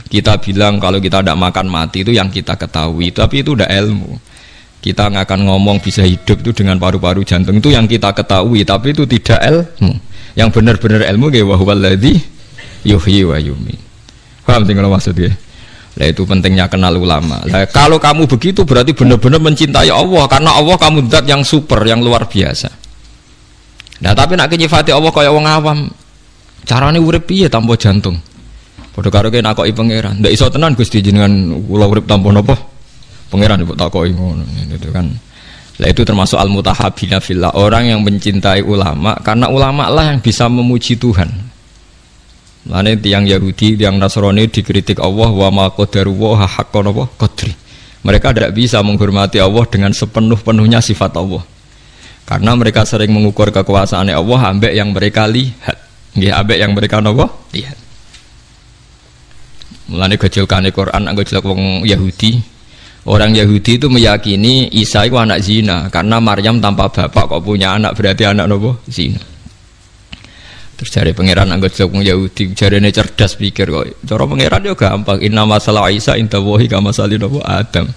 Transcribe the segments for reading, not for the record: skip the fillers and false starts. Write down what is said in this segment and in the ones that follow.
Kita bilang kalau kita tidak makan mati itu yang kita ketahui, tapi itu udah ilmu. Kita nggak akan ngomong bisa hidup itu dengan paru-paru jantung, itu yang kita ketahui, tapi itu tidak ilmu. Yang benar-benar ilmu kayak wa huwallazi yuhyi wa yumiit. Paham sih kalau maksudnya? Nah itu pentingnya kenal ulama. Nah, kalau kamu begitu berarti benar-benar mencintai Allah, karena Allah kamu zat yang super, yang luar biasa. Nah tapi nak nyifati Allah kayak wong awam, carane urip piye tanpa jantung? Padha karo kene nakoki pangeran. Ndak iso tenan Gusti jenengan kula urip tanpa napa? Pangeran mbok takoki ngono gitu kan. Lah itu termasuk al-mutahabbina fillah, orang yang mencintai ulama karena ulama lah yang bisa memuji Tuhan. Lane tiang Yahudi, tiang Nasrani dikritik Allah wa ma qadarullaha haqqa qadri. Mereka tidak bisa menghormati Allah dengan sepenuh-penuhnya sifat Allah. Karena mereka sering mengukur kekuasaan Allah ambek yang mereka lihat. Nggih, ambek yang mereka napa? Lihat. Mulane gejolkane Quran anggo jelek wong Yahudi. Orang Yahudi itu meyakini Isa itu anak zina karena Maryam tanpa bapak kok punya anak, berarti anak napa? Zina. Terus jare pangeran anggo jelek wong Yahudi, jarene cerdas pikir kok. Cara pangeran yo gampang. Inna masalah Isa inda wahi kama salin Adam.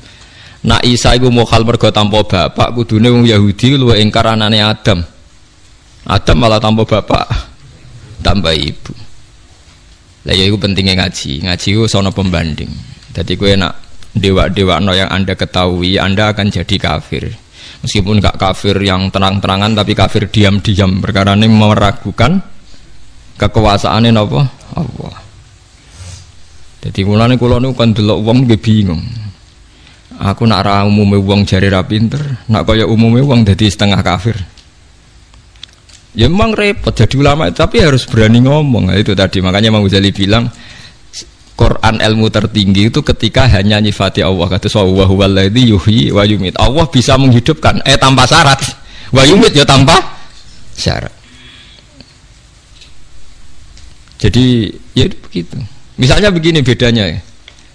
Nak Isa iku mokhal mergo tanpa bapak, kudune wong Yahudi luwih ingkar anane Adam. Adam malah tanpa bapak, tanpa ibu. Lah ya iku pentingnya ngaji itu sono pembanding. Jadi kowe nak dewa-dewakno yang Anda ketahui, Anda akan jadi kafir. Meskipun gak kafir yang terang-terangan, tapi kafir diam-diam perkara ini meragukan kekuasaane napa Allah. Jadi mulane kula niku kan delok wong nggih bingung. Aku nak ra umume wong jare ra pinter, nak kaya umume wong dadi setengah kafir. Ya memang repot jadi ulama, tapi harus berani ngomong. Nah, itu tadi makanya Imam Ghazali bilang Quran ilmu tertinggi itu ketika hanya nyifati Allah, kata wa huwallazi yuhyi wa yumiit. Allah bisa menghidupkan tanpa syarat, wa yumiit ya tanpa syarat. Jadi ya begitu. Misalnya begini bedanya ya.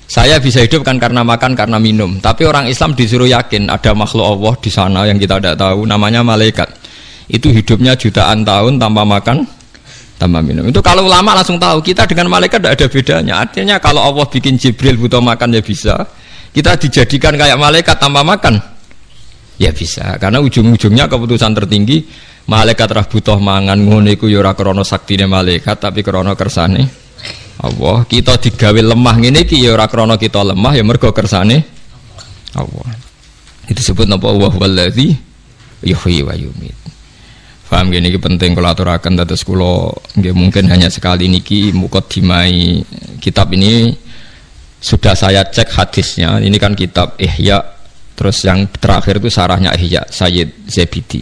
Saya bisa hidup kan karena makan, karena minum. Tapi orang Islam disuruh yakin ada makhluk Allah di sana yang kita tidak tahu, namanya malaikat. Itu hidupnya jutaan tahun tanpa makan, tanpa minum. Itu kalau ulama langsung tahu kita dengan malaikat tidak ada bedanya. Artinya kalau Allah bikin Jibril butuh makan ya bisa, kita dijadikan kayak malaikat tanpa makan ya bisa. Karena ujung-ujungnya keputusan tertinggi malaikat rah butuh mangan ngono iku ya ora krana saktine malaikat, tapi krana kersane Allah. Kita digawe lemah ngene iki ya ora krana kita lemah, ya mergo kersane Allah. Itu disebut napa wa huwallazi yuhyi wa yumiit. Paham gini penting kalau aturakan dados kula nggih mungkin hanya sekali niki muqaddimai kitab ini sudah saya cek hadisnya. Ini kan kitab Ihya, terus yang terakhir itu sarahnya Ihya Sayyid Zabidi.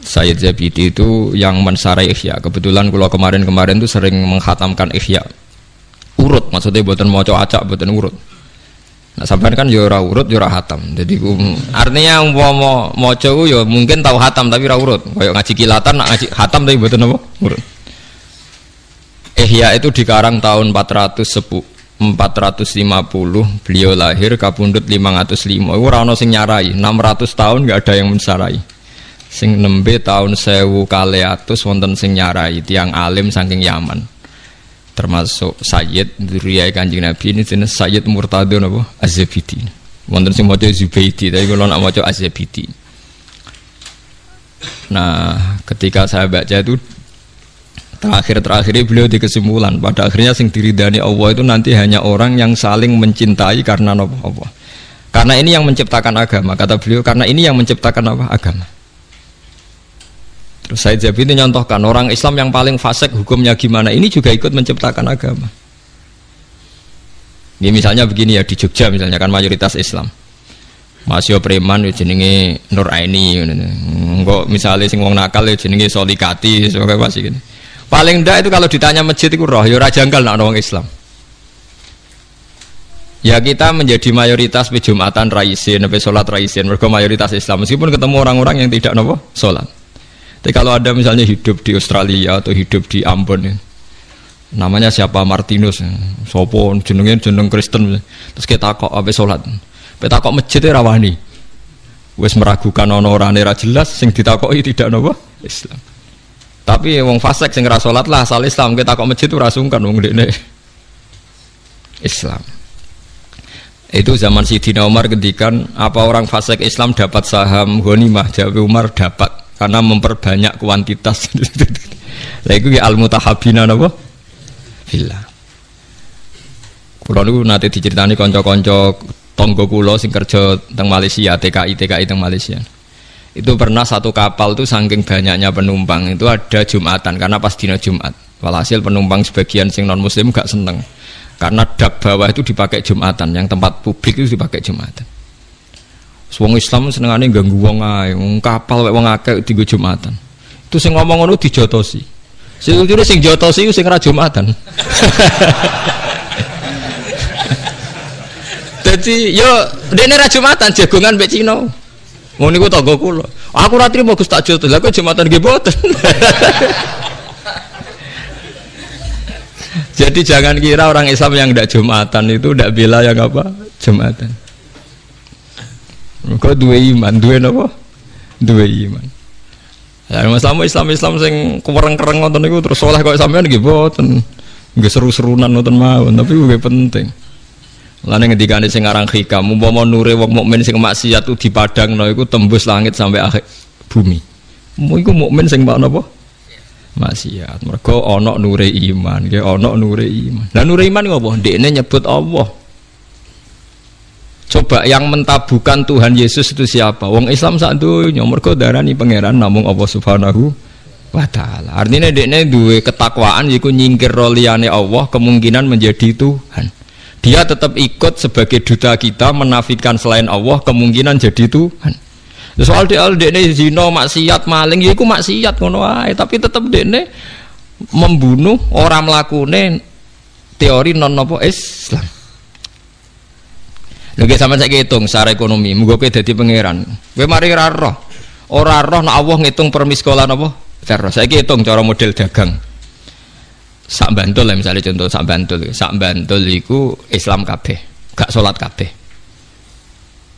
Sayyid Zabidi itu yang mensarai Ihya. Kebetulan kula kemarin-kemarin itu sering menghatamkan Ihya. Urut maksudnya mboten maca acak, mboten urut. Nah sampean kan ya ora urut ya ora hatam. Jadi artinya umpama maca ku ya mungkin tahu hatam tapi ora urut. Kayak ngaji kilatan nak ngaji hatam tapi mboten apa? Urut. Ihya itu dikarang tahun 450. Beliau lahir kapundhut 505. Iku ora ana sing nyarai. 600 tahun enggak ada yang mensarai. Sing nembe tahun 1200 wonten sing nyarai, tiyang alim saking Yaman. Termasuk Sayyid Dzurriyyah Kanjeng Nabi ini jenis Sayyid Murtadho napa Az-Zabidi. Wonten sing maca Zubaidi, tapi kula nak maca Az-Zabidi. Nah, ketika saya baca itu terakhir beliau di kesimpulan pada akhirnya sing diridani Allah itu nanti hanya orang yang saling mencintai karena napa Allah. Karena ini yang menciptakan agama, kata beliau, karena ini yang menciptakan apa? Agama. Terus Sayyid Zabidi nyontohkan orang Islam yang paling fasik hukumnya gimana, ini juga ikut menciptakan agama. Ini misalnya begini ya, di Jogja misalnya kan mayoritas Islam. Masih preman jenenge Nur Aini engko misalnya sing wong nakal jenenge Solikati sebagai masih gini. Paling ndak itu kalau ditanya masjid itu roh ya ora janggal nek wong Islam. Ya kita menjadi mayoritas di Jumatan raisin, sampai sholat raisin, mereka mayoritas Islam meskipun ketemu orang-orang yang tidak nopo sholat. Tapi kalau ada misalnya hidup di Australia atau hidup di Ambon, namanya siapa Martinus, sopo jeneng Kristen, terus kita kok apa sholat, kita kok masjid rawani, wes meragukan orang era jelas, sing ditakoki tidak nopo Islam. Tapi wong fasik sing ora sholat lah asal Islam, kita kok masjid ora sungkan wong dekne. Islam. Itu zaman Sayyidina Umar ngendikan, apa orang fasik Islam dapat saham ghanimah? Jawab Umar, dapat, karena memperbanyak kuantitas. Lah iku ya al-mutahabbina napa? Fillah. Kula niku nate diceritani kanca-kanca tangga kula sing kerja teng Malaysia, TKI teng Malaysia. Itu pernah satu kapal tuh saking banyaknya penumpang itu ada Jumatan karena pas dina Jumat. Walhasil penumpang sebagian sing non muslim gak seneng. Karena dak bawah itu dipakai Jumatan, yang tempat publik itu dipakai Jumatan. Wong Islam senengane ganggu wong ae, wong kapal wek wong akeh dienggo Jumatan. Itu sing ngomong ngono dijotosi. Sing ujure sing jotosi iku sing ra Jumatan. Dadi yo dene ra Jumatan jagongan mbek Cina. Ngono niku tangga kula. Aku ra trimo Gus tak jotos. Lah kok Jumatan nggih boten. Jadi jangan kira orang Islam yang tidak Jumatan itu tidak bela yang apa? Jumatan. Kok dua iman, dua apa? Dua iman. Ya Islam sing kereng-kereng nonton itu terus soleh kok sampean nggih boten. Nggih seru-serunan nonton mawon, tapi nggih penting. Lan ngendikane sing aran hikam, umpama nure wong mukmin sing maksiat itu dipadangno iku tembus langit sampai akhir bumi. Iku mukmin sing napa? Maksiat. Mergo ana nure iman, nggih ana nure iman. Lah nure iman ngopo? Ndekne nyebut Allah. Coba yang mentabukan Tuhan Yesus itu siapa? Wong Islam sak donya mergo darani pangeran namung Allah Subhanahu wa taala. Artinya ndekne duwe ketakwaan yiku nyingkir liyane Allah kemungkinan menjadi Tuhan. Dia tetap ikut sebagai duta kita menafikan selain Allah kemungkinan jadi Tuhan. Soal dekne zina, maksiat, maling, ya iku maksiat ngono wae, tapi tetep dekne membunuh orang mlakune teori non napa Islam. Lha sampeyan saiki hitung secara ekonomi, muga kowe dadi pangeran. Kowe mari ora roh nek Allah ngitung permiskolan apa? Terus saiki hitung cara model dagang. Sak Bantul lah misalnya contoh sak Bantul iku Islam kabeh, gak salat kabeh.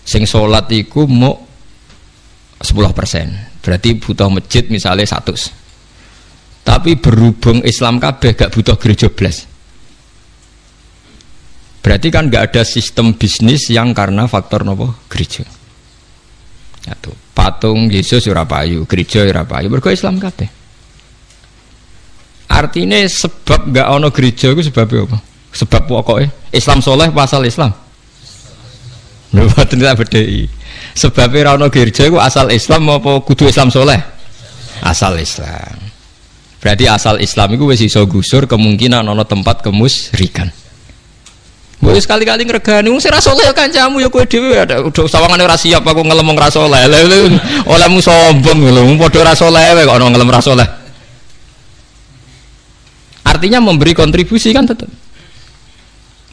Sing salat iku mau 10%, berarti butuh masjid misalnya 100. Tapi berhubung Islam kabeh gak butuh gereja blas. Berarti kan gak ada sistem bisnis yang karena faktor nopo gereja. Satu, patung Yesus ora payu, gereja ora payu, mergo Islam kabeh. Artinya sebab gak ono gereja itu sebabnya apa? Sebab pokoknya Islam soleh pasal Islam. Lha boten tak bedheki. Sebab ora ana gereja iku asal Islam apa kudu Islam soleh? Asal Islam. Berarti asal Islam iku wis iso gusur kemungkinan ana tempat kemusyrikan. Mbok sekali-kali ngregani wong sing ra saleh kancamu ya kowe dhewe udah sawangane ora siap aku ngelemong ra saleh. Olehmu sombong lho, padha ra saleh kok ana ngelem ra saleh. Artinya memberi kontribusi kan tetap.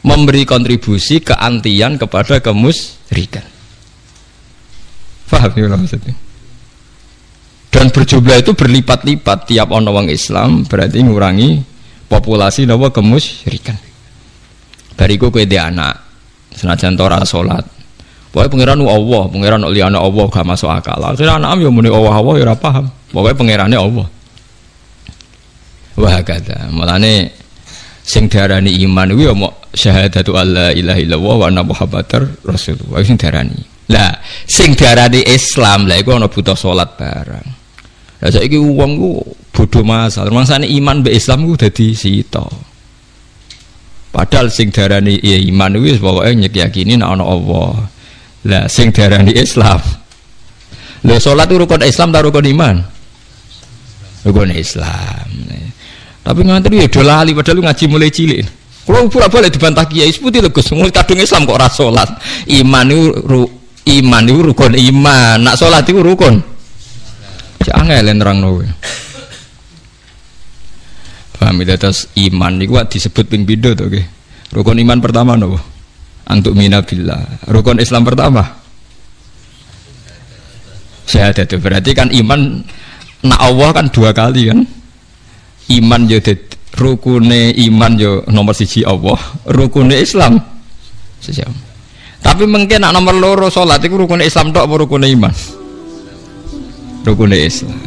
Memberi kontribusi keantian kepada kemusyrikan. Paham ya maksudnya? Dan berjumlah itu berlipat-lipat tiap ono wong Islam berarti ngurangi populasi napa kemusyrikan. Bariku kowe dhe anak senajan ora salat. Pokoke pangeran Allah, pangeran liyane Allah gak masuk akal. Akhire anak yo muni Allah ya ora paham. Pokoke pangerane Allah. Wah kata, mulane sing diarani iman kuwi mau syahadatu alla ilaha illallah wa anna muhammadar rasulullah sing diarani. Lah sing diarani Islam lah iku ana butuh salat barang. Lah saiki wong ku bodho masal, mangsane iman mbek Islam ku dadi sita. Padahal sing diarani iman kuwi pokoke nyekiyakini nek ana Allah. Lah sing diarani Islam. Lha salat rukun Islam ta rukun iman? Rukun Islam. Tapi nganti ya do lali padahal ngaji mulai cilik. Kulo bolak-balik dibantah kiai seputi lho Gus, mulai kadung Islam kok ora salat. Iman itu rukun iman, nak sholat itu rukun. Jangan nerangno. Paham itu terus iman itu disebut ping pindho to nggih. Rukun iman pertama napa? Antuk minabillah. Rukun Islam pertama syahadat. Berarti kan iman nak Allah kan dua kali kan. Iman yo rukune iman yo nomor 1 Allah, rukune Islam sejam. Tapi mungkin nak nomor loro salat iku rukun Islam tok apa rukun iman? Rukun Islam.